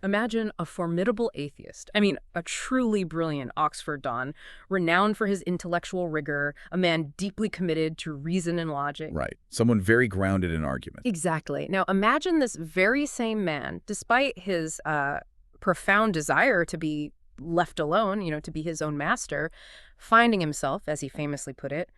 Imagine a formidable atheist. I mean, a truly brilliant Oxford Don, renowned for his intellectual rigor, a man deeply committed to reason and logic. Right. Someone very grounded in argument. Exactly. Now, imagine this very same man, despite his profound desire to be left alone, to be his own master, finding himself, as he famously put it,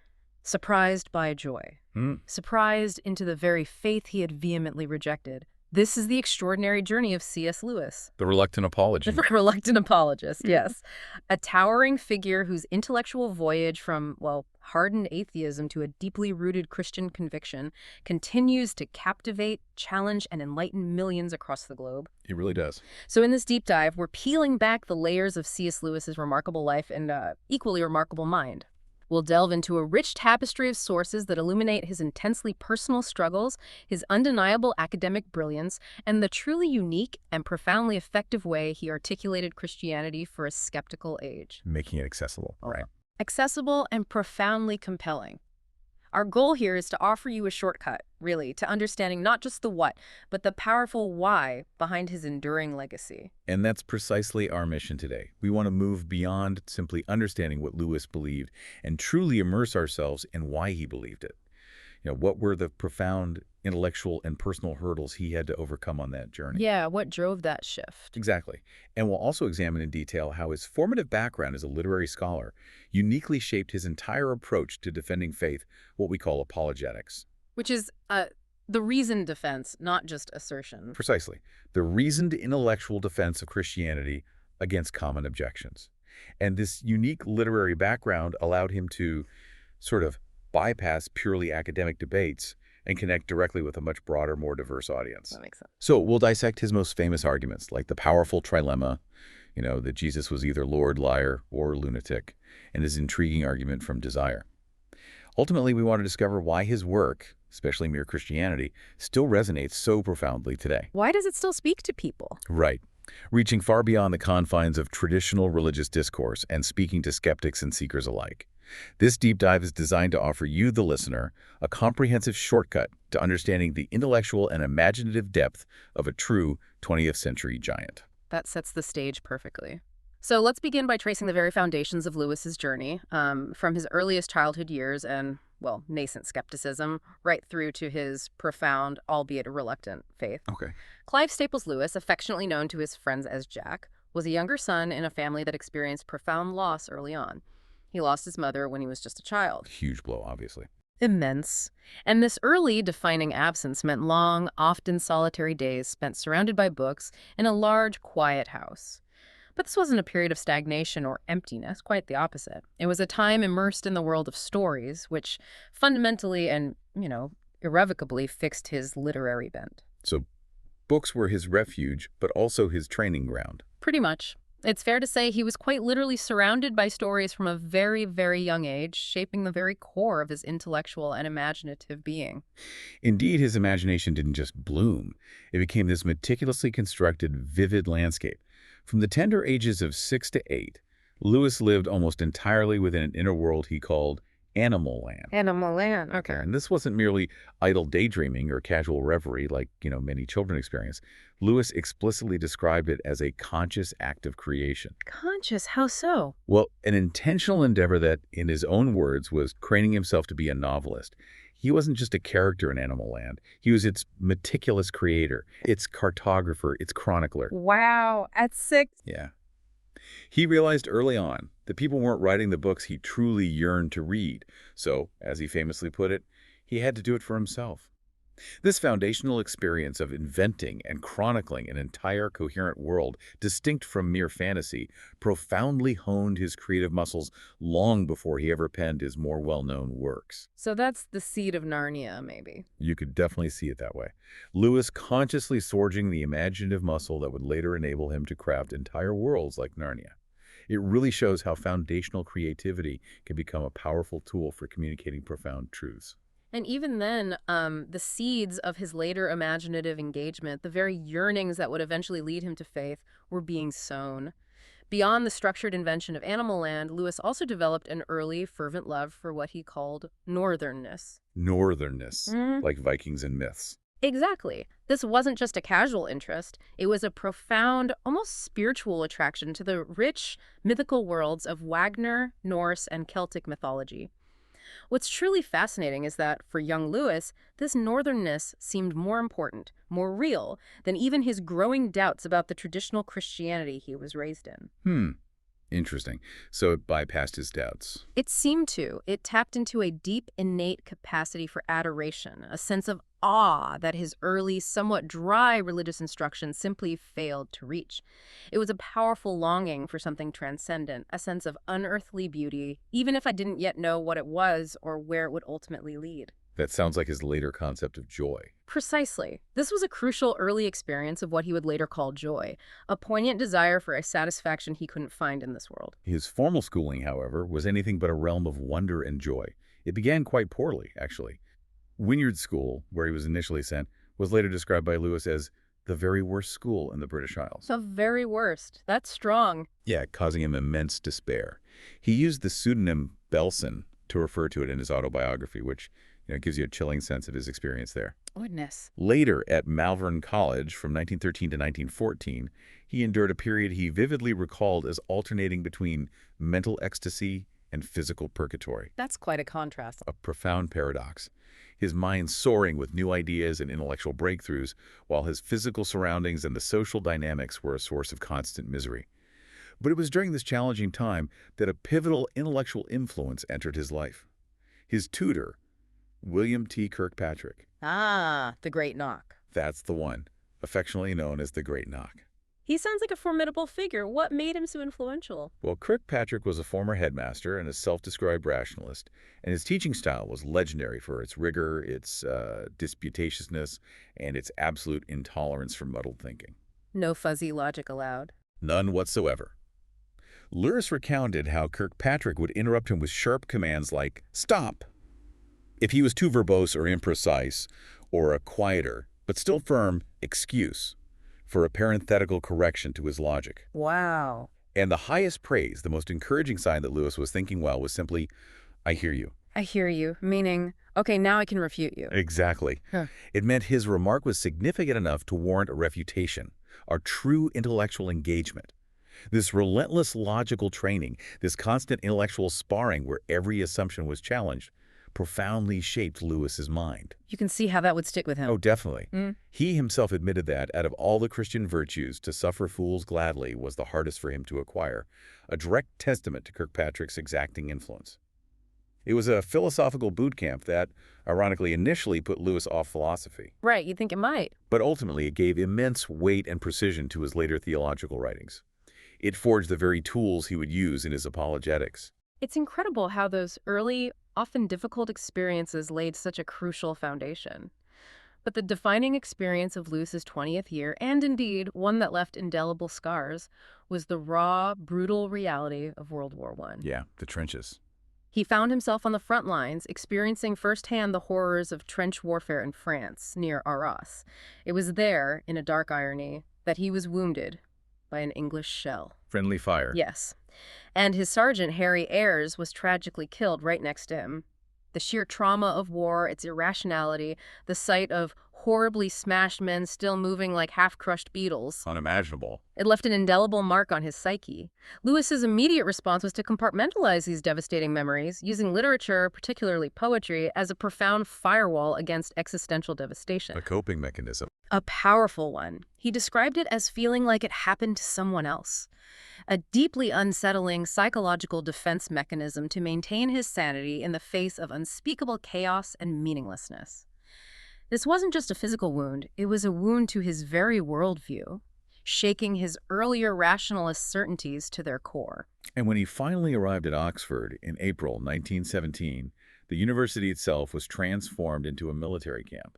surprised by joy. Surprised into the very faith he had vehemently rejected. This is the extraordinary journey of C.S. Lewis. The reluctant apologist. The reluctant apologist, yes. A towering figure whose intellectual voyage from, hardened atheism to a deeply rooted Christian conviction continues to captivate, challenge, and enlighten millions across the globe. He really does. So in this deep dive, we're peeling back the layers of C.S. Lewis's remarkable life and equally remarkable mind. We'll delve into a rich tapestry of sources that illuminate his intensely personal struggles, his undeniable academic brilliance, and the truly unique and profoundly effective way he articulated Christianity for a skeptical age. Making it accessible. Right. Accessible and profoundly compelling. Our goal here is to offer you a shortcut, really, to understanding not just the what, but the powerful why behind his enduring legacy. And that's precisely our mission today. We want to move beyond simply understanding what Lewis believed and truly immerse ourselves in why he believed it. What were the profound intellectual and personal hurdles he had to overcome on that journey? Yeah, what drove that shift? Exactly. And we'll also examine in detail how his formative background as a literary scholar uniquely shaped his entire approach to defending faith, what we call apologetics. Which is the reasoned defense, not just assertion. Precisely. The reasoned intellectual defense of Christianity against common objections. And this unique literary background allowed him to sort of bypass purely academic debates and connect directly with a much broader, more diverse audience. That makes sense. So we'll dissect his most famous arguments, like the powerful trilemma, that Jesus was either Lord, liar, or lunatic, and his intriguing argument from desire. Ultimately, we want to discover why his work, especially Mere Christianity, still resonates so profoundly today. Why does it still speak to people? Right. Reaching far beyond the confines of traditional religious discourse and speaking to skeptics and seekers alike. This deep dive is designed to offer you, the listener, a comprehensive shortcut to understanding the intellectual and imaginative depth of a true 20th century giant. That sets the stage perfectly. So let's begin by tracing the very foundations of Lewis's journey, from his earliest childhood years and, nascent skepticism, right through to his profound, albeit reluctant, faith. Okay. Clive Staples Lewis, affectionately known to his friends as Jack, was a younger son in a family that experienced profound loss early on. He lost his mother when he was just a child. Huge blow, obviously. Immense. And this early defining absence meant long, often solitary days spent surrounded by books in a large, quiet house. But this wasn't a period of stagnation or emptiness, quite the opposite. It was a time immersed in the world of stories, which fundamentally and, irrevocably fixed his literary bent. So books were his refuge, but also his training ground. Pretty much. It's fair to say he was quite literally surrounded by stories from a very, very young age, shaping the very core of his intellectual and imaginative being. Indeed, his imagination didn't just bloom. It became this meticulously constructed, vivid landscape. From the tender ages of 6 to 8, Lewis lived almost entirely within an inner world he called Animal Land. Animal Land, okay. And this wasn't merely idle daydreaming or casual reverie like, many children experience. Lewis explicitly described it as a conscious act of creation. Conscious? How so? Well, an intentional endeavor that, in his own words, was craning himself to be a novelist. He wasn't just a character in Animal Land. He was its meticulous creator, its cartographer, its chronicler. Wow, at 6? Yeah. He realized early on that people weren't writing the books he truly yearned to read. So, as he famously put it, he had to do it for himself. This foundational experience of inventing and chronicling an entire coherent world distinct from mere fantasy profoundly honed his creative muscles long before he ever penned his more well-known works. So that's the seed of Narnia, maybe. You could definitely see it that way. Lewis consciously forging the imaginative muscle that would later enable him to craft entire worlds like Narnia. It really shows how foundational creativity can become a powerful tool for communicating profound truths. And even then, the seeds of his later imaginative engagement, the very yearnings that would eventually lead him to faith, were being sown. Beyond the structured invention of Animal Land, Lewis also developed an early, fervent love for what he called northernness. Northernness, like Vikings and myths. Exactly. This wasn't just a casual interest. It was a profound, almost spiritual attraction to the rich, mythical worlds of Wagner, Norse, and Celtic mythology. What's truly fascinating is that, for young Lewis, this northernness seemed more important, more real, than even his growing doubts about the traditional Christianity he was raised in. Interesting. So it bypassed his doubts. It seemed to. It tapped into a deep, innate capacity for adoration, a sense of awe that his early, somewhat dry religious instruction simply failed to reach. It was a powerful longing for something transcendent, a sense of unearthly beauty, even if I didn't yet know what it was or where it would ultimately lead. That sounds like his later concept of joy. Precisely. This was a crucial early experience of what he would later call joy, a poignant desire for a satisfaction he couldn't find in this world. His formal schooling, however, was anything but a realm of wonder and joy. It began quite poorly, actually. Wynyard School, where he was initially sent, was later described by Lewis as the very worst school in the British Isles. The very worst. That's strong. Yeah, causing him immense despair. He used the pseudonym Belson to refer to it in his autobiography, which gives you a chilling sense of his experience there. Goodness. Later, at Malvern College from 1913 to 1914, he endured a period he vividly recalled as alternating between mental ecstasy and physical purgatory. That's quite a contrast. A profound paradox. His mind soaring with new ideas and intellectual breakthroughs, while his physical surroundings and the social dynamics were a source of constant misery. But it was during this challenging time that a pivotal intellectual influence entered his life. His tutor, William T. Kirkpatrick. Ah, the Great Knock. That's the one, affectionately known as the Great Knock. He sounds like a formidable figure. What made him so influential? Well, Kirkpatrick was a former headmaster and a self-described rationalist, and his teaching style was legendary for its rigor, its disputatiousness, and its absolute intolerance for muddled thinking. No fuzzy logic allowed. None whatsoever. Lewis recounted how Kirkpatrick would interrupt him with sharp commands like, "Stop!" if he was too verbose or imprecise, or a quieter, but still firm, excuse for a parenthetical correction to his logic. Wow. And the highest praise, the most encouraging sign that Lewis was thinking well, was simply, "I hear you." I hear you, meaning, okay, now I can refute you. Exactly. Huh. It meant his remark was significant enough to warrant a refutation, a true intellectual engagement. This relentless logical training, this constant intellectual sparring where every assumption was challenged, profoundly shaped Lewis's mind. You can see how that would stick with him. Oh, definitely. He himself admitted that, out of all the Christian virtues, to suffer fools gladly was the hardest for him to acquire, a direct testament to Kirkpatrick's exacting influence. It was a philosophical boot camp that, ironically, initially put Lewis off philosophy. Right, you'd think it might. But ultimately, it gave immense weight and precision to his later theological writings. It forged the very tools he would use in his apologetics. It's incredible how those early, often difficult experiences laid such a crucial foundation. But the defining experience of Lewis's 20th year, and indeed one that left indelible scars, was the raw, brutal reality of World War I. Yeah, the trenches. He found himself on the front lines, experiencing firsthand the horrors of trench warfare in France, near Arras. It was there, in a dark irony, that he was wounded by an English shell. Friendly fire. Yes. And his sergeant, Harry Ayres, was tragically killed right next to him. The sheer trauma of war, its irrationality, the sight of horribly smashed men still moving like half-crushed beetles. Unimaginable. It left an indelible mark on his psyche. Lewis's immediate response was to compartmentalize these devastating memories, using literature, particularly poetry, as a profound firewall against existential devastation. A coping mechanism. A powerful one. He described it as feeling like it happened to someone else. A deeply unsettling psychological defense mechanism to maintain his sanity in the face of unspeakable chaos and meaninglessness. This wasn't just a physical wound, it was a wound to his very worldview, shaking his earlier rationalist certainties to their core. And when he finally arrived at Oxford in April 1917, the university itself was transformed into a military camp.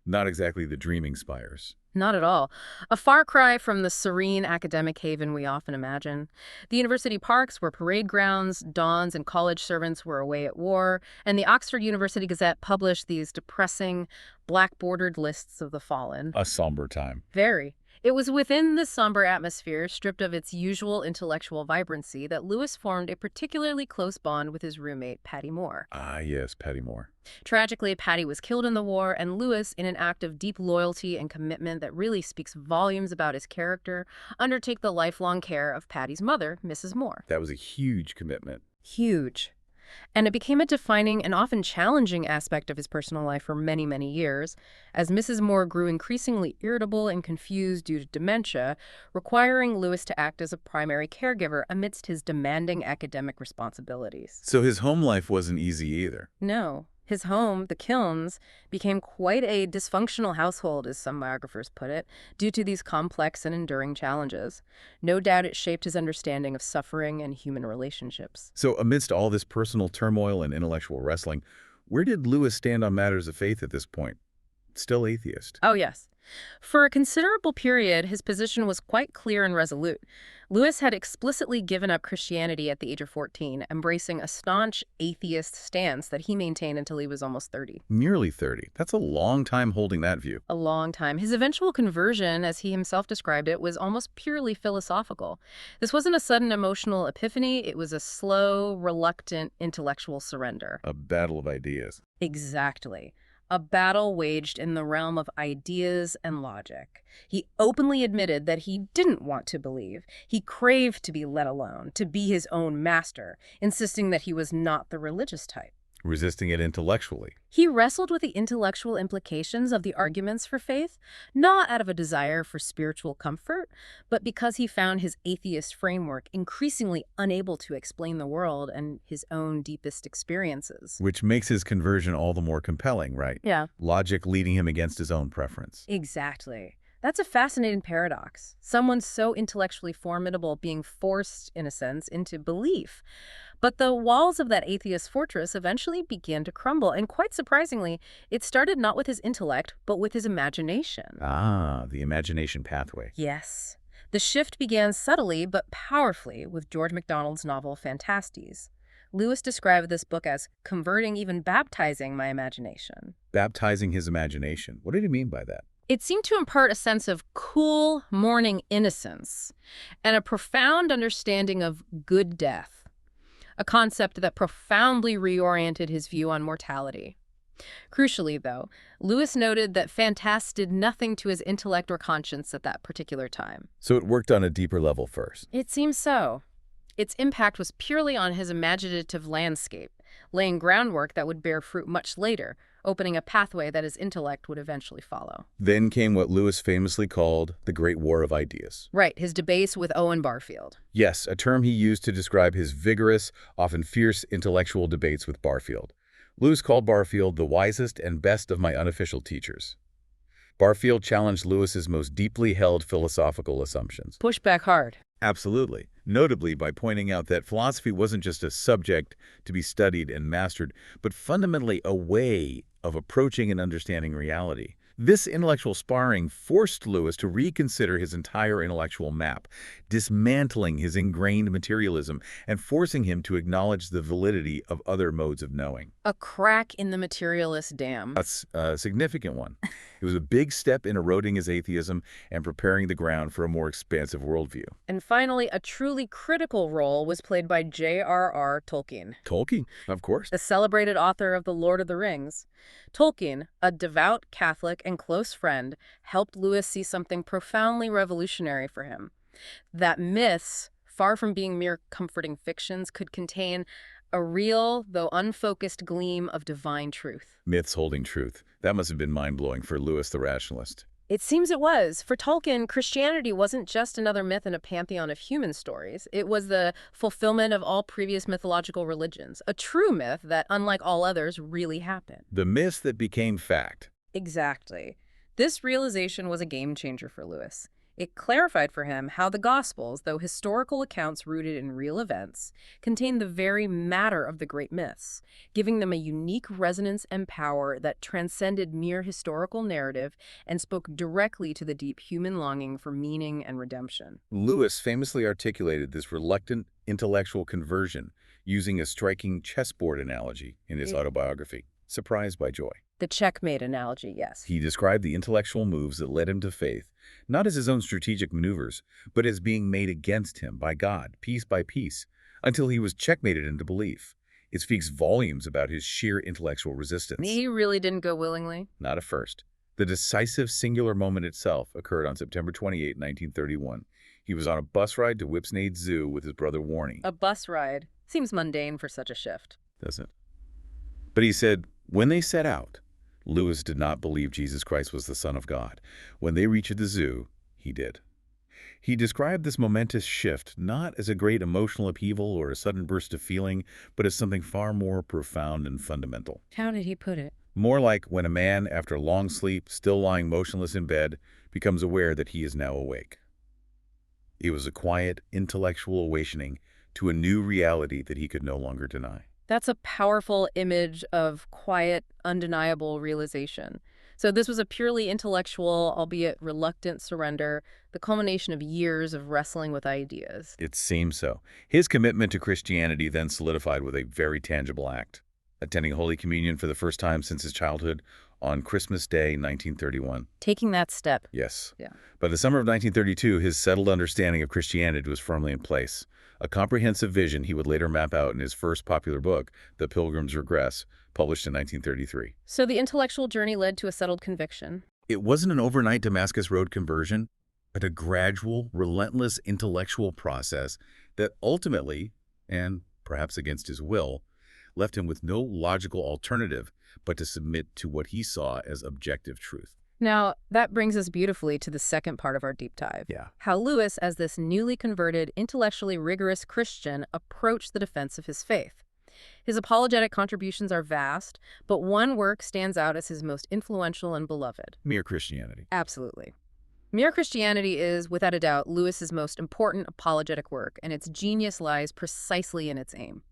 Not exactly the dreaming spires. Not at all. A far cry from the serene academic haven we often imagine. The university parks were parade grounds, dons and college servants were away at war, and the Oxford University Gazette published these depressing, black-bordered lists of the fallen. A somber time. Very. It was within this somber atmosphere, stripped of its usual intellectual vibrancy, that Lewis formed a particularly close bond with his roommate, Patty Moore. Ah, yes, Patty Moore. Tragically, Patty was killed in the war, and Lewis, in an act of deep loyalty and commitment that really speaks volumes about his character, undertook the lifelong care of Patty's mother, Mrs. Moore. That was a huge commitment. Huge. And it became a defining and often challenging aspect of his personal life for many, many years, as Mrs. Moore grew increasingly irritable and confused due to dementia, requiring Lewis to act as a primary caregiver amidst his demanding academic responsibilities. So his home life wasn't easy either. No. His home, the Kilns, became quite a dysfunctional household, as some biographers put it, due to these complex and enduring challenges. No doubt it shaped his understanding of suffering and human relationships. So amidst all this personal turmoil and intellectual wrestling, where did Lewis stand on matters of faith at this point? Still atheist. Oh, yes. For a considerable period, his position was quite clear and resolute. Lewis had explicitly given up Christianity at the age of 14, embracing a staunch atheist stance that he maintained until he was almost 30. Nearly 30. That's a long time holding that view. A long time. His eventual conversion, as he himself described it, was almost purely philosophical. This wasn't a sudden emotional epiphany. It was a slow, reluctant intellectual surrender. A battle of ideas. Exactly. A battle waged in the realm of ideas and logic. He openly admitted that he didn't want to believe. He craved to be let alone, to be his own master, insisting that he was not the religious type. Resisting it intellectually. He wrestled with the intellectual implications of the arguments for faith, not out of a desire for spiritual comfort, but because he found his atheist framework increasingly unable to explain the world and his own deepest experiences. Which makes his conversion all the more compelling, right? Yeah. Logic leading him against his own preference. Exactly. That's a fascinating paradox. Someone so intellectually formidable being forced, in a sense, into belief. But the walls of that atheist fortress eventually began to crumble, and quite surprisingly, it started not with his intellect, but with his imagination. Ah, the imagination pathway. Yes. The shift began subtly but powerfully with George MacDonald's novel Phantastes. Lewis described this book as converting, even baptizing my imagination. Baptizing his imagination. What did he mean by that? It seemed to impart a sense of cool, morning innocence and a profound understanding of good death, a concept that profoundly reoriented his view on mortality. Crucially, though, Lewis noted that Phantastes did nothing to his intellect or conscience at that particular time. So it worked on a deeper level first. It seems so. Its impact was purely on his imaginative landscape, laying groundwork that would bear fruit much later, opening a pathway that his intellect would eventually follow. Then came what Lewis famously called the Great War of Ideas. Right, his debates with Owen Barfield. Yes, a term he used to describe his vigorous, often fierce intellectual debates with Barfield. Lewis called Barfield the wisest and best of my unofficial teachers. Barfield challenged Lewis's most deeply held philosophical assumptions. Push back hard. Absolutely. Notably by pointing out that philosophy wasn't just a subject to be studied and mastered, but fundamentally a way of approaching and understanding reality. This intellectual sparring forced Lewis to reconsider his entire intellectual map, dismantling his ingrained materialism and forcing him to acknowledge the validity of other modes of knowing. A crack in the materialist dam. A significant one. It was a big step in eroding his atheism and preparing the ground for a more expansive worldview. And finally, a truly critical role was played by J.R.R. Tolkien. Tolkien, of course. The celebrated author of The Lord of the Rings. Tolkien, a devout Catholic and close friend, helped Lewis see something profoundly revolutionary for him. That myths, far from being mere comforting fictions, could contain a real, though unfocused gleam of divine truth. Myths holding truth. That must have been mind-blowing for Lewis the rationalist. It seems it was. For Tolkien, Christianity wasn't just another myth in a pantheon of human stories. It was the fulfillment of all previous mythological religions, a true myth that, unlike all others, really happened. The myths that became fact. Exactly. This realization was a game changer for Lewis. It clarified for him how the Gospels, though historical accounts rooted in real events, contained the very matter of the great myths, giving them a unique resonance and power that transcended mere historical narrative and spoke directly to the deep human longing for meaning and redemption. Lewis famously articulated this reluctant intellectual conversion using a striking chessboard analogy in his autobiography, Surprised by Joy. The checkmate analogy, yes. He described the intellectual moves that led him to faith, not as his own strategic maneuvers, but as being made against him by God, piece by piece, until he was checkmated into belief. It speaks volumes about his sheer intellectual resistance. He really didn't go willingly. Not at first. The decisive singular moment itself occurred on September 28, 1931. He was on a bus ride to Whipsnade Zoo with his brother Warnie. A bus ride. Seems mundane for such a shift. Doesn't it? But he said, when they set out, Lewis did not believe Jesus Christ was the Son of God. When they reached the zoo, he did. He described this momentous shift not as a great emotional upheaval or a sudden burst of feeling, but as something far more profound and fundamental. How did he put it? More like when a man, after long sleep, still lying motionless in bed, becomes aware that he is now awake. It was a quiet, intellectual awakening to a new reality that he could no longer deny. That's a powerful image of quiet, undeniable realization. So this was a purely intellectual, albeit reluctant surrender, the culmination of years of wrestling with ideas. It seems so. His commitment to Christianity then solidified with a very tangible act, attending Holy Communion for the first time since his childhood on Christmas Day, 1931. Taking that step. Yes. Yeah. By the summer of 1932, his settled understanding of Christianity was firmly in place. A comprehensive vision he would later map out in his first popular book, The Pilgrim's Regress, published in 1933. So the intellectual journey led to a settled conviction. It wasn't an overnight Damascus Road conversion, but a gradual, relentless intellectual process that ultimately, and perhaps against his will, left him with no logical alternative but to submit to what he saw as objective truth. Now, that brings us beautifully to the second part of our deep dive. Yeah. How Lewis, as this newly converted, intellectually rigorous Christian, approached the defense of his faith. His apologetic contributions are vast, but one work stands out as his most influential and beloved. Mere Christianity. Absolutely. Mere Christianity is, without a doubt, Lewis's most important apologetic work, and its genius lies precisely in its aim.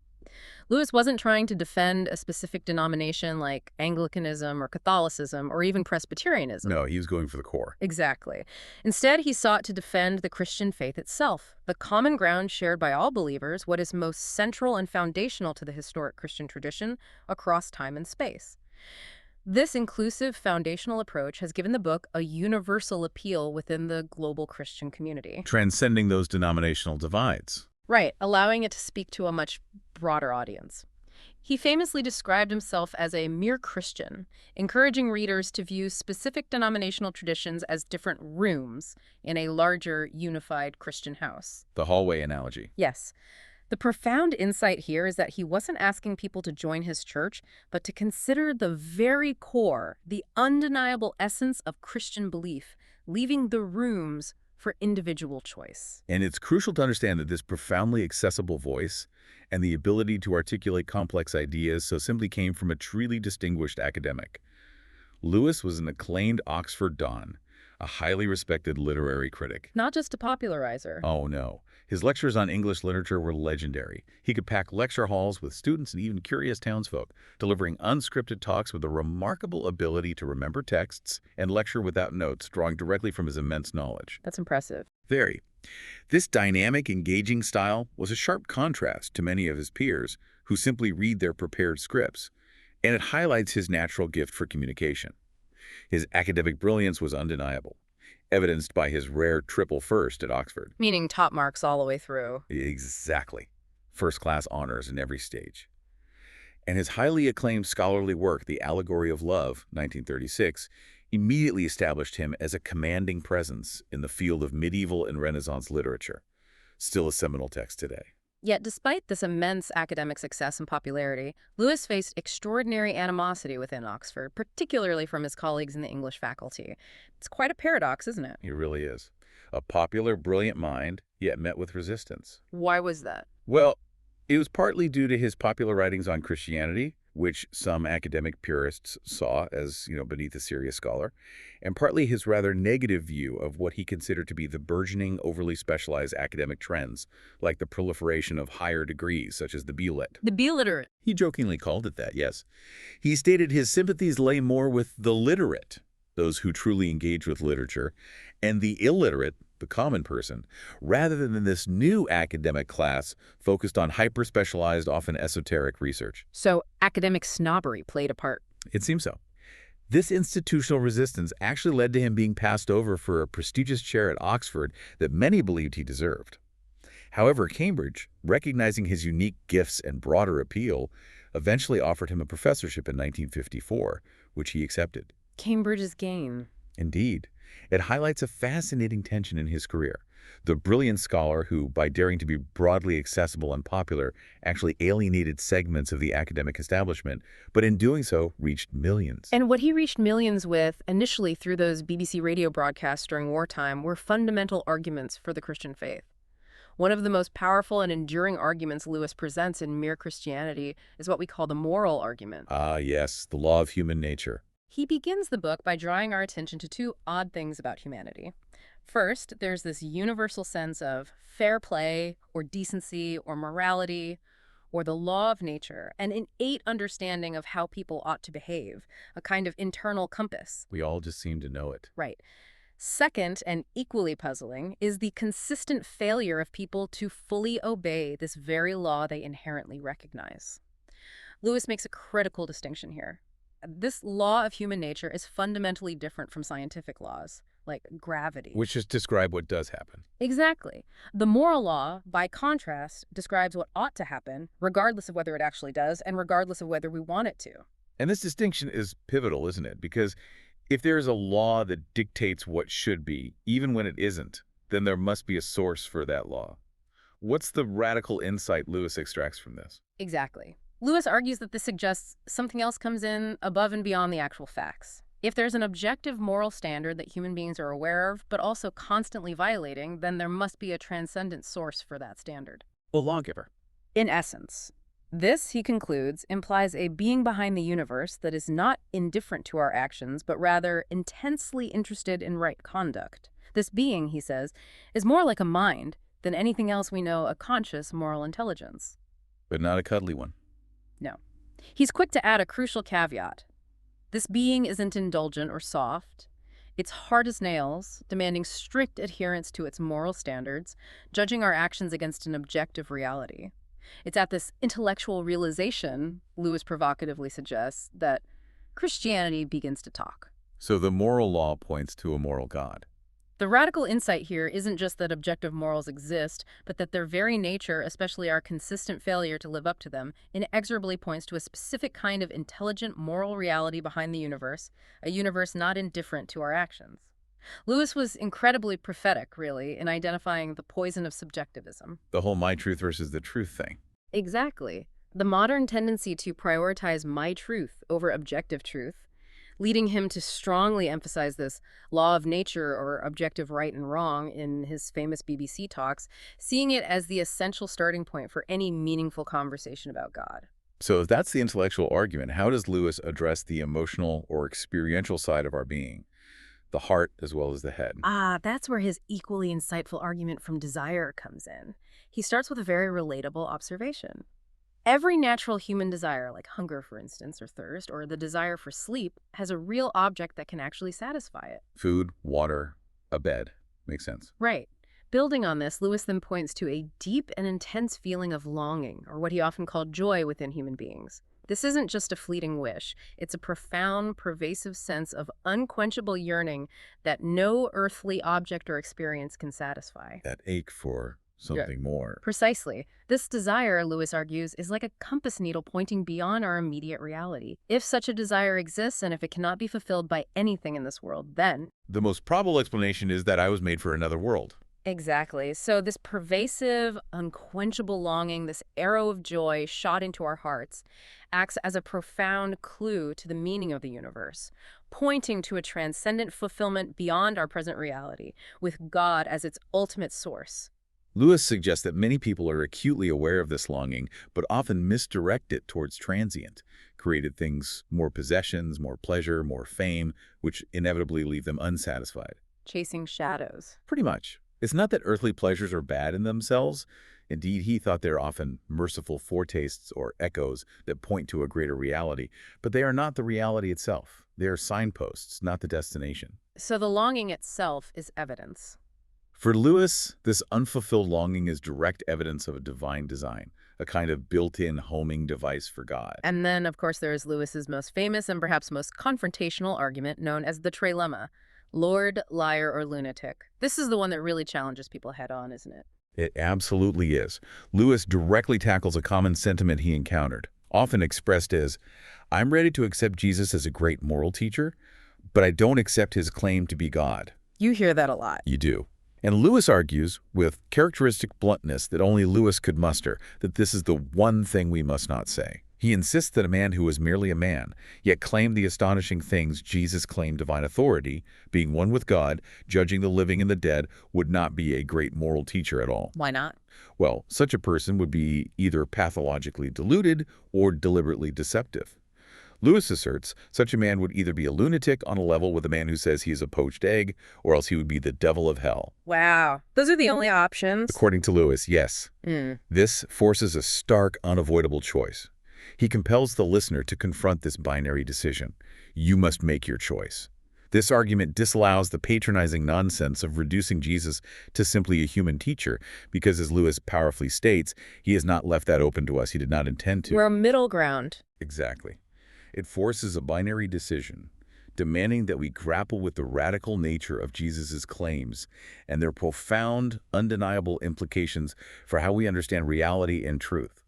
Lewis wasn't trying to defend a specific denomination like Anglicanism or Catholicism or even Presbyterianism. No, he was going for the core. Exactly. Instead, he sought to defend the Christian faith itself, the common ground shared by all believers, what is most central and foundational to the historic Christian tradition across time and space. This inclusive foundational approach has given the book a universal appeal within the global Christian community. Transcending those denominational divides. Right, allowing it to speak to a much broader audience. He famously described himself as a mere Christian, encouraging readers to view specific denominational traditions as different rooms in a larger, unified Christian house. The hallway analogy. Yes. The profound insight here is that he wasn't asking people to join his church, but to consider the very core, the undeniable essence of Christian belief, leaving the rooms for individual choice. And it's crucial to understand that this profoundly accessible voice and the ability to articulate complex ideas so simply came from a truly distinguished academic. Lewis was an acclaimed Oxford Don, a highly respected literary critic. Not just a popularizer. Oh, no. His lectures on English literature were legendary. He could pack lecture halls with students and even curious townsfolk, delivering unscripted talks with a remarkable ability to remember texts and lecture without notes, drawing directly from his immense knowledge. That's impressive. Very. This dynamic, engaging style was a sharp contrast to many of his peers who simply read their prepared scripts, and it highlights his natural gift for communication. His academic brilliance was undeniable, evidenced by his rare triple first at Oxford. Meaning top marks all the way through. Exactly. First-class honors in every stage. And his highly acclaimed scholarly work, The Allegory of Love, 1936, immediately established him as a commanding presence in the field of medieval and Renaissance literature, still a seminal text today. Yet despite this immense academic success and popularity, Lewis faced extraordinary animosity within Oxford, particularly from his colleagues in the English faculty. It's quite a paradox, isn't it? He really is. A popular, brilliant mind, yet met with resistance. Why was that? Well, it was partly due to his popular writings on Christianity, which some academic purists saw as, beneath a serious scholar, and partly his rather negative view of what he considered to be the burgeoning, overly specialized academic trends, like the proliferation of higher degrees, such as the B.Lit. The B-literate. He jokingly called it that, yes. He stated his sympathies lay more with the literate, those who truly engage with literature, and the illiterate, the common person, rather than this new academic class focused on hyper-specialized, often esoteric research. So academic snobbery played a part. It seems so. This institutional resistance actually led to him being passed over for a prestigious chair at Oxford that many believed he deserved. However, Cambridge, recognizing his unique gifts and broader appeal, eventually offered him a professorship in 1954, which he accepted. Cambridge's gain. Indeed, it highlights a fascinating tension in his career. The brilliant scholar who, by daring to be broadly accessible and popular, actually alienated segments of the academic establishment, but in doing so, reached millions. And what he reached millions with, initially through those BBC radio broadcasts during wartime, were fundamental arguments for the Christian faith. One of the most powerful and enduring arguments Lewis presents in Mere Christianity is what we call the moral argument. Ah, yes, the law of human nature. He begins the book by drawing our attention to two odd things about humanity. First, there's this universal sense of fair play or decency or morality or the law of nature, an innate understanding of how people ought to behave, a kind of internal compass. We all just seem to know it. Right. Second, and equally puzzling, is the consistent failure of people to fully obey this very law they inherently recognize. Lewis makes a critical distinction here. This law of human nature is fundamentally different from scientific laws, like gravity. Which just describe what does happen. Exactly. The moral law, by contrast, describes what ought to happen, regardless of whether it actually does, and regardless of whether we want it to. And this distinction is pivotal, isn't it? Because if there is a law that dictates what should be, even when it isn't, then there must be a source for that law. What's the radical insight Lewis extracts from this? Exactly. Lewis argues that this suggests something else comes in above and beyond the actual facts. If there's an objective moral standard that human beings are aware of, but also constantly violating, then there must be a transcendent source for that standard. A lawgiver. In essence, this, he concludes, implies a being behind the universe that is not indifferent to our actions, but rather intensely interested in right conduct. This being, he says, is more like a mind than anything else we know, a conscious moral intelligence. But not a cuddly one. No. He's quick to add a crucial caveat. This being isn't indulgent or soft. It's hard as nails, demanding strict adherence to its moral standards, judging our actions against an objective reality. It's at this intellectual realization, Lewis provocatively suggests, that Christianity begins to talk. So the moral law points to a moral God. The radical insight here isn't just that objective morals exist, but that their very nature, especially our consistent failure to live up to them, inexorably points to a specific kind of intelligent moral reality behind the universe, a universe not indifferent to our actions. Lewis was incredibly prophetic, really, in identifying the poison of subjectivism. The whole my truth versus the truth thing. Exactly. The modern tendency to prioritize my truth over objective truth, leading him to strongly emphasize this law of nature or objective right and wrong in his famous BBC talks, seeing it as the essential starting point for any meaningful conversation about God. So if that's the intellectual argument, how does Lewis address the emotional or experiential side of our being? The heart as well as the head. That's where his equally insightful argument from desire comes in. He starts with a very relatable observation. Every natural human desire, like hunger, for instance, or thirst, or the desire for sleep, has a real object that can actually satisfy it. Food, water, a bed. Makes sense. Right. Building on this, Lewis then points to a deep and intense feeling of longing, or what he often called joy within human beings. This isn't just a fleeting wish. It's a profound, pervasive sense of unquenchable yearning that no earthly object or experience can satisfy. That ache for something more. Precisely. This desire, Lewis argues, is like a compass needle pointing beyond our immediate reality. If such a desire exists and if it cannot be fulfilled by anything in this world, then... The most probable explanation is that I was made for another world. Exactly. So this pervasive, unquenchable longing, this arrow of joy shot into our hearts, acts as a profound clue to the meaning of the universe, pointing to a transcendent fulfillment beyond our present reality, with God as its ultimate source. Lewis suggests that many people are acutely aware of this longing, but often misdirect it towards transient, created things, more possessions, more pleasure, more fame, which inevitably leave them unsatisfied. Chasing shadows. Pretty much. It's not that earthly pleasures are bad in themselves. Indeed, he thought they're often merciful foretastes or echoes that point to a greater reality, but they are not the reality itself. They are signposts, not the destination. So the longing itself is evidence. For Lewis, this unfulfilled longing is direct evidence of a divine design, a kind of built-in homing device for God. And then, of course, there is Lewis's most famous and perhaps most confrontational argument known as the trilemma: Lord, liar, or lunatic. This is the one that really challenges people head-on, isn't it? It absolutely is. Lewis directly tackles a common sentiment he encountered, often expressed as, "I'm ready to accept Jesus as a great moral teacher, but I don't accept his claim to be God." You hear that a lot. You do. And Lewis argues, with characteristic bluntness that only Lewis could muster, that this is the one thing we must not say. He insists that a man who was merely a man, yet claimed the astonishing things Jesus claimed divine authority, being one with God, judging the living and the dead, would not be a great moral teacher at all. Why not? Well, such a person would be either pathologically deluded or deliberately deceptive. Lewis asserts such a man would either be a lunatic on a level with a man who says he is a poached egg, or else he would be the devil of hell. Wow. Those are the only options? According to Lewis, yes. This forces a stark, unavoidable choice. He compels the listener to confront this binary decision. You must make your choice. This argument disallows the patronizing nonsense of reducing Jesus to simply a human teacher, because as Lewis powerfully states, he has not left that open to us. He did not intend to. We're a middle ground. Exactly. It forces a binary decision, demanding that we grapple with the radical nature of Jesus' claims and their profound, undeniable implications for how we understand reality and truth.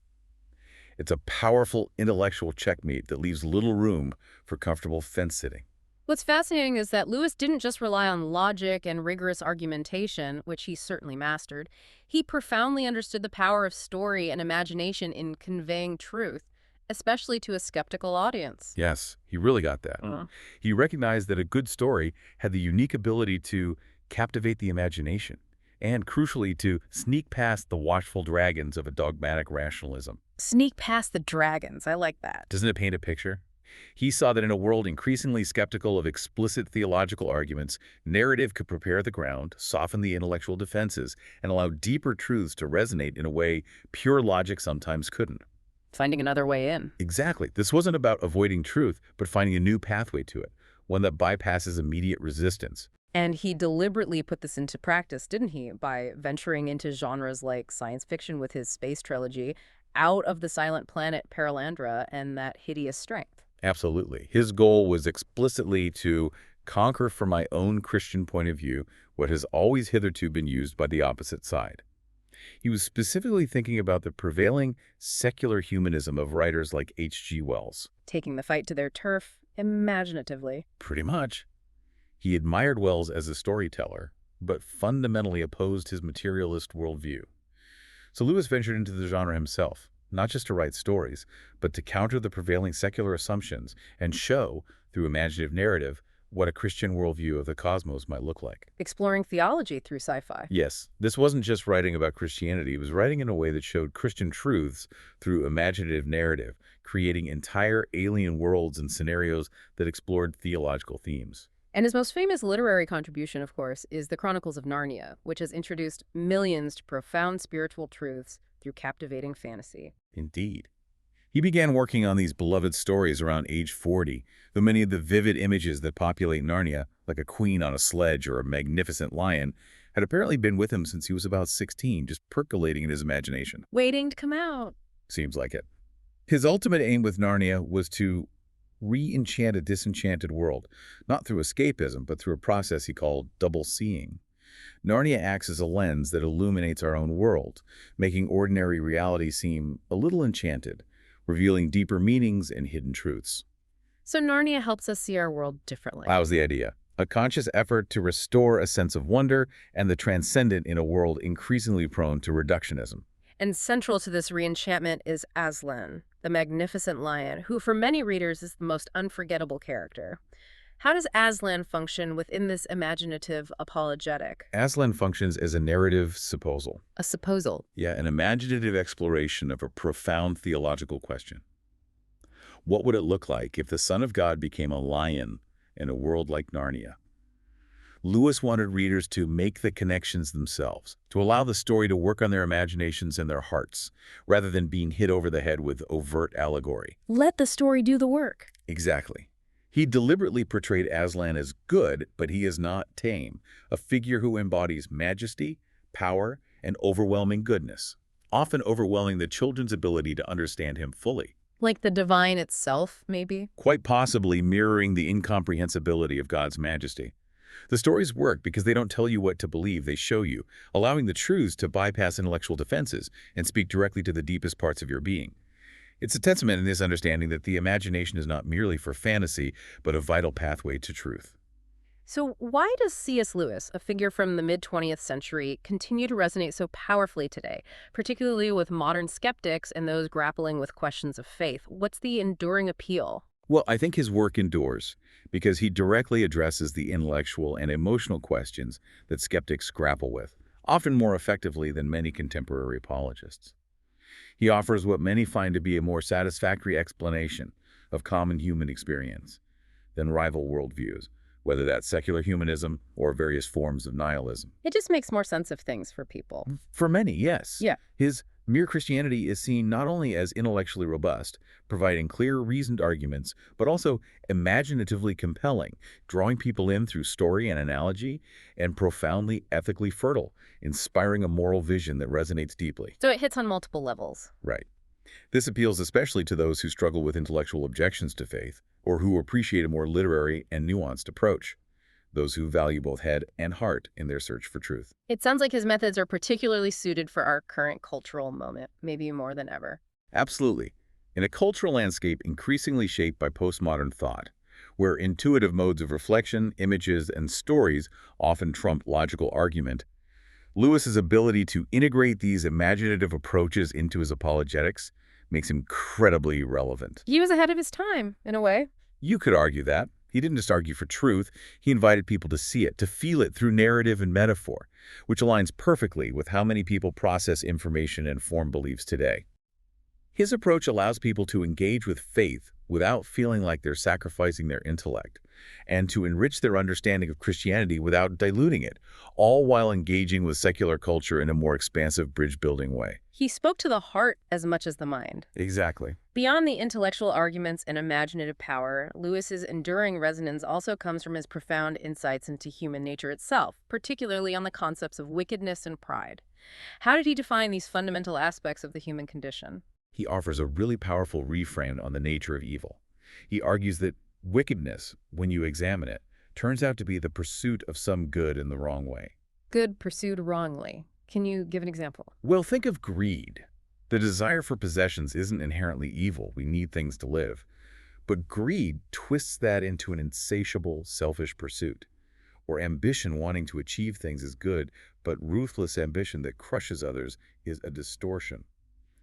It's a powerful intellectual checkmate that leaves little room for comfortable fence-sitting. What's fascinating is that Lewis didn't just rely on logic and rigorous argumentation, which he certainly mastered. He profoundly understood the power of story and imagination in conveying truth, especially to a skeptical audience. Yes, he really got that. He recognized that a good story had the unique ability to captivate the imagination and, crucially, to sneak past the watchful dragons of a dogmatic rationalism. Sneak past the dragons. I like that. Doesn't it paint a picture? He saw that in a world increasingly skeptical of explicit theological arguments, narrative could prepare the ground, soften the intellectual defenses, and allow deeper truths to resonate in a way pure logic sometimes couldn't. Finding another way in. Exactly. This wasn't about avoiding truth, but finding a new pathway to it, one that bypasses immediate resistance. And he deliberately put this into practice, didn't he? By venturing into genres like science fiction with his space trilogy, out of the silent planet Paralandra and that hideous strength. Absolutely. His goal was explicitly to conquer from my own Christian point of view what has always hitherto been used by the opposite side. He was specifically thinking about the prevailing secular humanism of writers like H.G. Wells. Taking the fight to their turf imaginatively. Pretty much. He admired Wells as a storyteller, but fundamentally opposed his materialist worldview. So Lewis ventured into the genre himself, not just to write stories, but to counter the prevailing secular assumptions and show, through imaginative narrative, what a Christian worldview of the cosmos might look like. Exploring theology through sci-fi. Yes, this wasn't just writing about Christianity. He was writing in a way that showed Christian truths through imaginative narrative, creating entire alien worlds and scenarios that explored theological themes. And his most famous literary contribution, of course, is the Chronicles of Narnia, which has introduced millions to profound spiritual truths through captivating fantasy. Indeed. He began working on these beloved stories around age 40, though many of the vivid images that populate Narnia, like a queen on a sledge or a magnificent lion, had apparently been with him since he was about 16, just percolating in his imagination. Waiting to come out. Seems like it. His ultimate aim with Narnia was to re-enchant a disenchanted world, not through escapism, but through a process he called double seeing. Narnia acts as a lens that illuminates our own world, making ordinary reality seem a little enchanted, revealing deeper meanings and hidden truths. So Narnia helps us see our world differently. That was the idea. A conscious effort to restore a sense of wonder and the transcendent in a world increasingly prone to reductionism. And central to this reenchantment is Aslan, the magnificent lion, who for many readers is the most unforgettable character. How does Aslan function within this imaginative apologetic? Aslan functions as a narrative supposal. A supposal. Yeah, an imaginative exploration of a profound theological question. What would it look like if the Son of God became a lion in a world like Narnia? Lewis wanted readers to make the connections themselves, to allow the story to work on their imaginations and their hearts, rather than being hit over the head with overt allegory. Let the story do the work. Exactly. He deliberately portrayed Aslan as good, but he is not tame, a figure who embodies majesty, power, and overwhelming goodness. often overwhelming the children's ability to understand him fully, Like the divine itself, maybe? quite possibly mirroring the incomprehensibility of God's majesty. The stories work because they don't tell you what to believe, they show you, allowing the truths to bypass intellectual defenses and speak directly to the deepest parts of your being. It's a testament in this understanding that the imagination is not merely for fantasy, but a vital pathway to truth. So why does C.S. Lewis, a figure from the mid-20th century, continue to resonate so powerfully today, particularly with modern skeptics and those grappling with questions of faith? What's the enduring appeal? Well, I think his work endures because he directly addresses the intellectual and emotional questions that skeptics grapple with, often more effectively than many contemporary apologists. He offers what many find to be a more satisfactory explanation of common human experience than rival worldviews, whether that's secular humanism or various forms of nihilism. It just makes more sense of things for people. For many, yes. Yeah. His Mere Christianity is seen not only as intellectually robust, providing clear, reasoned arguments, but also imaginatively compelling, drawing people in through story and analogy, and profoundly ethically fertile, inspiring a moral vision that resonates deeply. So it hits on multiple levels. Right. This appeals especially to those who struggle with intellectual objections to faith, or who appreciate a more literary and nuanced approach, those who value both head and heart in their search for truth. It sounds like his methods are particularly suited for our current cultural moment, maybe more than ever. Absolutely. In a cultural landscape increasingly shaped by postmodern thought, where intuitive modes of reflection, images, and stories often trump logical argument, Lewis's ability to integrate these imaginative approaches into his apologetics makes him incredibly relevant. He was ahead of his time, in a way. You could argue that. He didn't just argue for truth, he invited people to see it, to feel it through narrative and metaphor, which aligns perfectly with how many people process information and form beliefs today. His approach allows people to engage with faith without feeling like they're sacrificing their intellect, and to enrich their understanding of Christianity without diluting it, all while engaging with secular culture in a more expansive bridge-building way. He spoke to the heart as much as the mind. Exactly. Beyond the intellectual arguments and imaginative power, Lewis's enduring resonance also comes from his profound insights into human nature itself, particularly on the concepts of wickedness and pride. How did he define these fundamental aspects of the human condition? He offers a really powerful reframe on the nature of evil. He argues that wickedness, when you examine it, turns out to be the pursuit of some good in the wrong way. Good pursued wrongly. Can you give an example? Well, think of greed. The desire for possessions isn't inherently evil. We need things to live. But greed twists that into an insatiable, selfish pursuit. Or ambition wanting to achieve things is good, but ruthless ambition that crushes others is a distortion.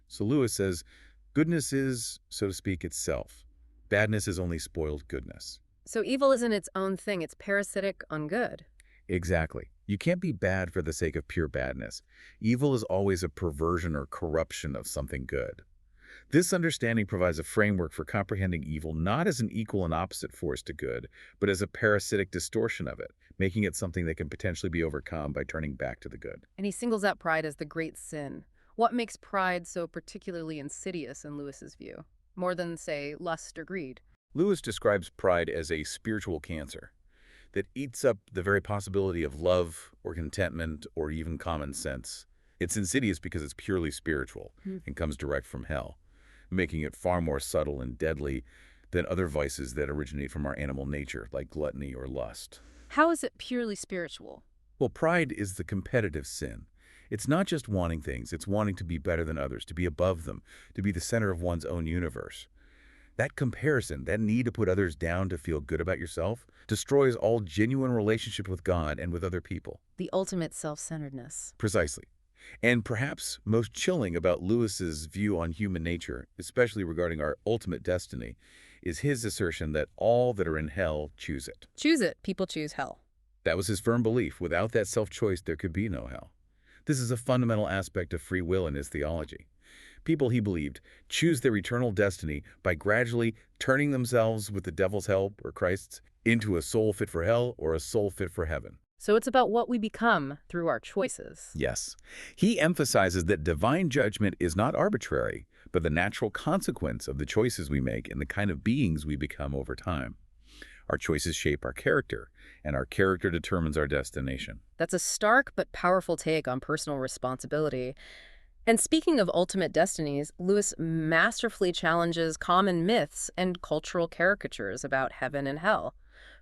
So Lewis says, goodness is, so to speak, itself. Badness is only spoiled goodness. So evil isn't its own thing, it's parasitic on good. Exactly. You can't be bad for the sake of pure badness. Evil is always a perversion or corruption of something good. This understanding provides a framework for comprehending evil not as an equal and opposite force to good, but as a parasitic distortion of it, making it something that can potentially be overcome by turning back to the good. And he singles out pride as the great sin. What makes pride so particularly insidious in Lewis's view, more than, say, lust or greed? Lewis describes pride as a spiritual cancer that eats up the very possibility of love or contentment or even common sense. It's insidious because it's purely spiritual and comes direct from hell, making it far more subtle and deadly than other vices that originate from our animal nature, like gluttony or lust. How is it purely spiritual? Well, pride is the competitive sin. It's not just wanting things, it's wanting to be better than others, to be above them, to be the center of one's own universe. That comparison, that need to put others down to feel good about yourself, destroys all genuine relationship with God and with other people. The ultimate self-centeredness. Precisely. And perhaps most chilling about Lewis's view on human nature, especially regarding our ultimate destiny, is his assertion that all that are in hell choose it. Choose it. People choose hell. That was his firm belief. Without that self-choice, there could be no hell. This is a fundamental aspect of free will in his theology. People, he believed, choose their eternal destiny by gradually turning themselves, with the devil's help or Christ's, into a soul fit for hell or a soul fit for heaven. So it's about what we become through our choices. Yes. He emphasizes that divine judgment is not arbitrary, but the natural consequence of the choices we make and the kind of beings we become over time. Our choices shape our character, and our character determines our destination. That's a stark but powerful take on personal responsibility. And speaking of ultimate destinies, Lewis masterfully challenges common myths and cultural caricatures about heaven and hell.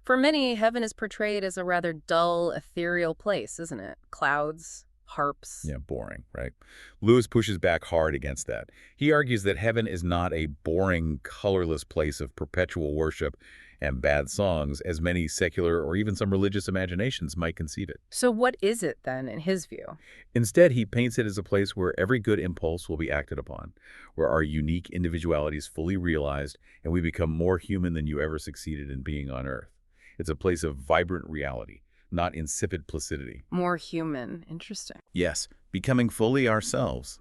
For many, heaven is portrayed as a rather dull, ethereal place, isn't it? Clouds, harps. Yeah, boring, right? Lewis pushes back hard against that. He argues that heaven is not a boring, colorless place of perpetual worship and bad songs, as many secular or even some religious imaginations might conceive it. So what is it then, in his view? Instead, he paints it as a place where every good impulse will be acted upon, where our unique individuality is fully realized, and we become more human than you ever succeeded in being on Earth. It's a place of vibrant reality, not insipid placidity. More human. Interesting. Yes, becoming fully ourselves.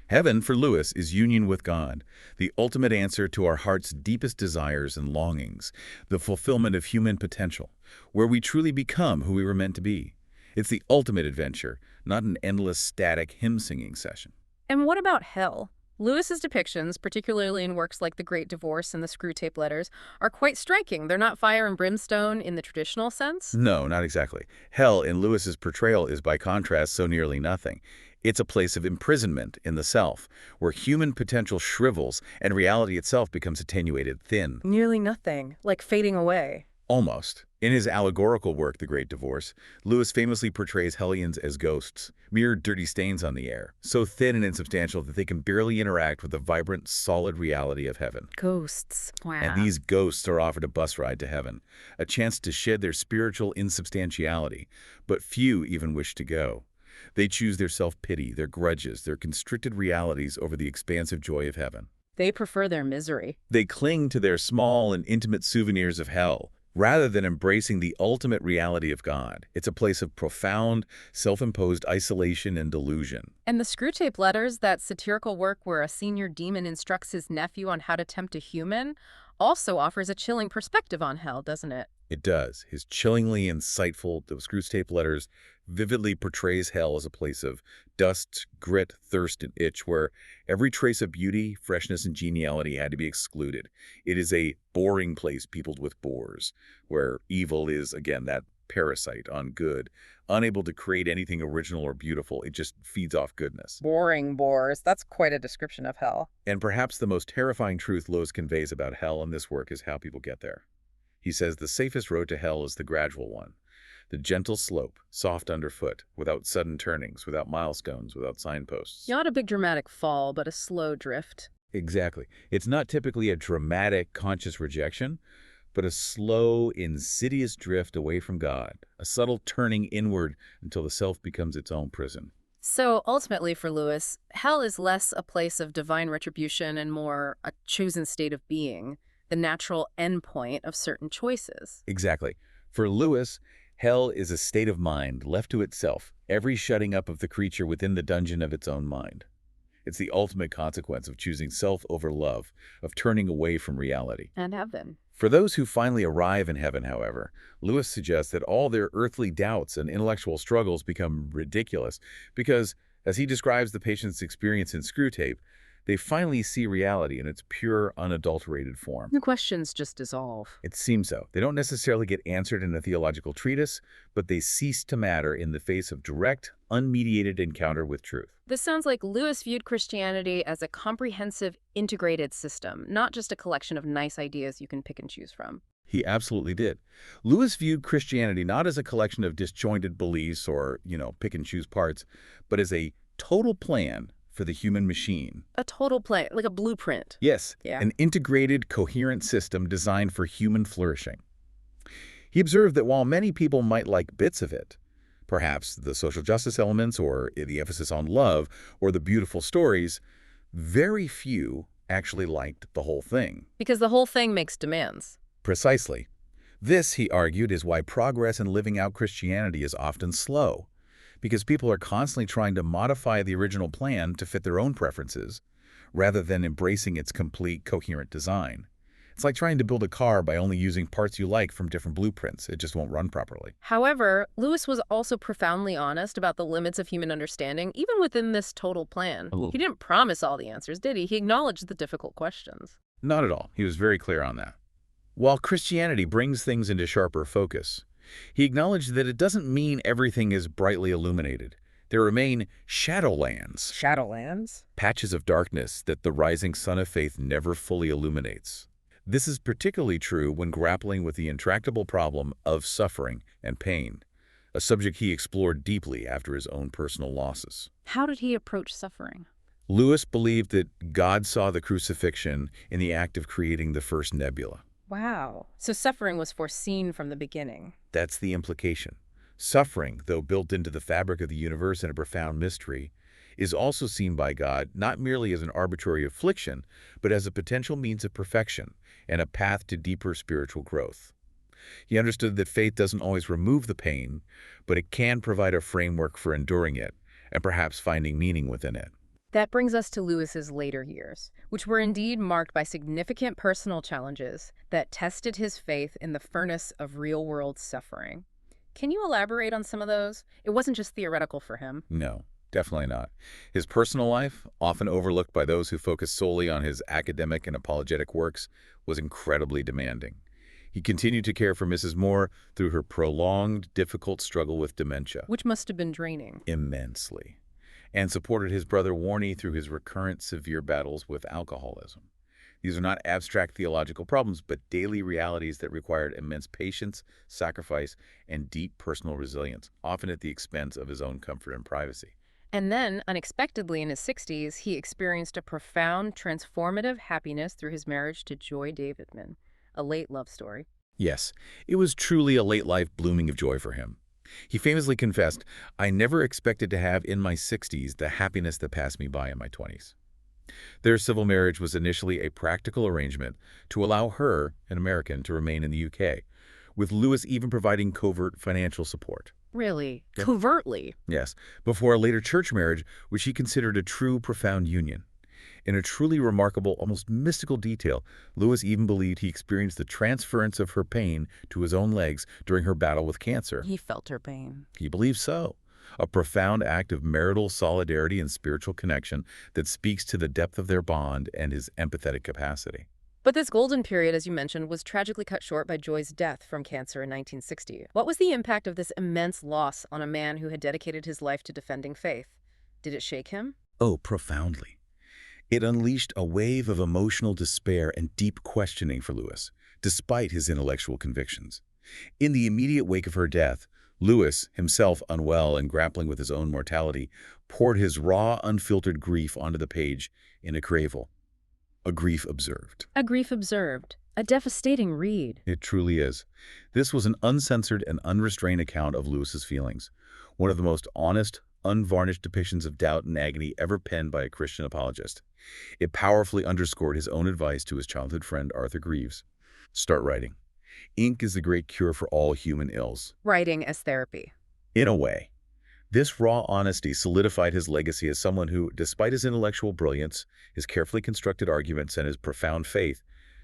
Heaven, for Lewis, is union with God, the ultimate answer to our heart's deepest desires and longings, the fulfillment of human potential, where we truly become who we were meant to be. It's the ultimate adventure, not an endless static hymn-singing session. And what about hell? Lewis's depictions, particularly in works like The Great Divorce and The Screwtape Letters, are quite striking. They're not fire and brimstone in the traditional sense. No, not exactly. Hell, in Lewis's portrayal, is by contrast so nearly nothing. It's a place of imprisonment in the self, where human potential shrivels and reality itself becomes attenuated, thin. Nearly nothing, like fading away. Almost. In his allegorical work, The Great Divorce, Lewis famously portrays hellions as ghosts, mere dirty stains on the air, so thin and insubstantial that they can barely interact with the vibrant, solid reality of heaven. Ghosts. Wow. And these ghosts are offered a bus ride to heaven, a chance to shed their spiritual insubstantiality, but few even wish to go. They choose their self-pity, their grudges, their constricted realities over the expansive joy of heaven. They prefer their misery. They cling to their small and intimate souvenirs of hell, rather than embracing the ultimate reality of God. It's a place of profound, self-imposed isolation and delusion. And The Screwtape Letters, that satirical work where a senior demon instructs his nephew on how to tempt a human, also offers a chilling perspective on hell, doesn't it? It does. His chillingly insightful The Screwtape Letters vividly portrays hell as a place of dust, grit, thirst, and itch, where every trace of beauty, freshness, and geniality had to be excluded. It is a boring place peopled with bores, where evil is, again, that parasite on good, unable to create anything original or beautiful. It just feeds off goodness. Boring bores. That's quite a description of hell. And perhaps the most terrifying truth Lewis conveys about hell in this work is how people get there. He says the safest road to hell is the gradual one. The gentle slope, soft underfoot, without sudden turnings, without milestones, without signposts. Not a big dramatic fall, but a slow drift. Exactly. It's not typically a dramatic, conscious rejection, but a slow, insidious drift away from God, a subtle turning inward until the self becomes its own prison. So ultimately for Lewis, hell is less a place of divine retribution and more a chosen state of being, the natural endpoint of certain choices. Exactly. For Lewis, hell is a state of mind left to itself, every shutting up of the creature within the dungeon of its own mind. It's the ultimate consequence of choosing self over love, of turning away from reality. And heaven. For those who finally arrive in heaven, however, Lewis suggests that all their earthly doubts and intellectual struggles become ridiculous because, as he describes the patient's experience in Screwtape, they finally see reality in its pure, unadulterated form. The questions just dissolve. It seems so. They don't necessarily get answered in a theological treatise, but they cease to matter in the face of direct, unmediated encounter with truth. This sounds like Lewis viewed Christianity as a comprehensive, integrated system, not just a collection of nice ideas you can pick and choose from. He absolutely did. Lewis viewed Christianity not as a collection of disjointed beliefs or, pick and choose parts, but as a total plan for the human machine. A total plan, like a blueprint. Yes, Yeah. an integrated, coherent system designed for human flourishing. He observed that while many people might like bits of it, perhaps the social justice elements or the emphasis on love or the beautiful stories, very few actually liked the whole thing. Because the whole thing makes demands. Precisely. This, he argued, is why progress in living out Christianity is often slow, because people are constantly trying to modify the original plan to fit their own preferences, rather than embracing its complete, coherent design. It's like trying to build a car by only using parts you like from different blueprints. It just won't run properly. However, Lewis was also profoundly honest about the limits of human understanding, even within this total plan. He didn't promise all the answers, did he? He acknowledged the difficult questions. Not at all. He was very clear on that. While Christianity brings things into sharper focus, he acknowledged that it doesn't mean everything is brightly illuminated. There remain shadowlands, Shadowlands? patches of darkness that the rising sun of faith never fully illuminates. This is particularly true when grappling with the intractable problem of suffering and pain, a subject he explored deeply after his own personal losses. How did he approach suffering? Lewis believed that God saw the crucifixion in the act of creating the first nebula. Wow. So suffering was foreseen from the beginning. That's the implication. Suffering, though built into the fabric of the universe and a profound mystery, is also seen by God not merely as an arbitrary affliction, but as a potential means of perfection and a path to deeper spiritual growth. He understood that faith doesn't always remove the pain, but it can provide a framework for enduring it and perhaps finding meaning within it. That brings us to Lewis's later years, which were indeed marked by significant personal challenges that tested his faith in the furnace of real-world suffering. Can you elaborate on some of those? It wasn't just theoretical for him. No, definitely not. His personal life, often overlooked by those who focus solely on his academic and apologetic works, was incredibly demanding. He continued to care for Mrs. Moore through her prolonged, difficult struggle with dementia. Which must have been draining. Immensely. And supported his brother Warnie through his recurrent severe battles with alcoholism. These are not abstract theological problems, but daily realities that required immense patience, sacrifice, and deep personal resilience, often at the expense of his own comfort and privacy. And then, unexpectedly in his 60s, he experienced a profound, transformative happiness through his marriage to Joy Davidman, a late love story. Yes, it was truly a late life blooming of joy for him. He famously confessed, "I never expected to have in my 60s the happiness that passed me by in my 20s." Their civil marriage was initially a practical arrangement to allow her, an American, to remain in the UK, with Lewis even providing covert financial support. Really? Yep. Covertly? Yes, before a later church marriage, which he considered a true, profound union. In a truly remarkable, almost mystical detail, Lewis even believed he experienced the transference of her pain to his own legs during her battle with cancer. He felt her pain. He believed so. A profound act of marital solidarity and spiritual connection that speaks to the depth of their bond and his empathetic capacity. But this golden period, as you mentioned, was tragically cut short by Joy's death from cancer in 1960. What was the impact of this immense loss on a man who had dedicated his life to defending faith? Did it shake him? Oh, profoundly. It unleashed a wave of emotional despair and deep questioning for Lewis, despite his intellectual convictions. In the immediate wake of her death, Lewis, himself unwell and grappling with his own mortality, poured his raw, unfiltered grief onto the page in a cravel. A grief observed. A grief observed. A devastating read. It truly is. This was an uncensored and unrestrained account of Lewis's feelings, one of the most honest, unvarnished depictions of doubt and agony ever penned by a Christian apologist. It powerfully underscored his own advice to his childhood friend Arthur Greeves. Start writing. Ink is the great cure for all human ills. Writing as therapy. In a way. This raw honesty solidified his legacy as someone who, despite his intellectual brilliance, his carefully constructed arguments, and his profound faith,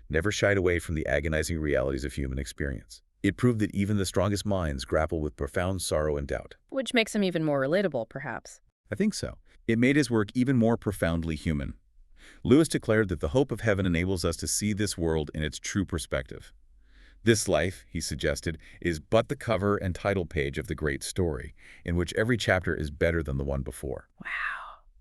never shied away from the agonizing realities of human experience. It proved that even the strongest minds grapple with profound sorrow and doubt. Which makes him even more relatable, perhaps. I think so. It made his work even more profoundly human. Lewis declared that the hope of heaven enables us to see this world in its true perspective. This life, he suggested, is but the cover and title page of the great story, in which every chapter is better than the one before. Wow.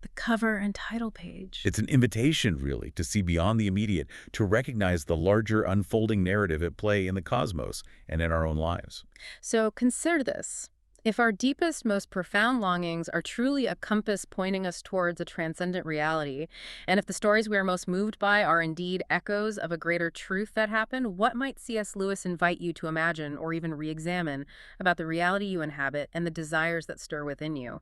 The cover and title page. It's an invitation, really, to see beyond the immediate, to recognize the larger unfolding narrative at play in the cosmos and in our own lives. So consider this. If our deepest, most profound longings are truly a compass pointing us towards a transcendent reality, and if the stories we are most moved by are indeed echoes of a greater truth that happened, what might C.S. Lewis invite you to imagine or even re-examine about the reality you inhabit and the desires that stir within you?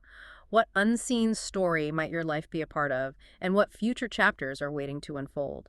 What unseen story might your life be a part of, and what future chapters are waiting to unfold?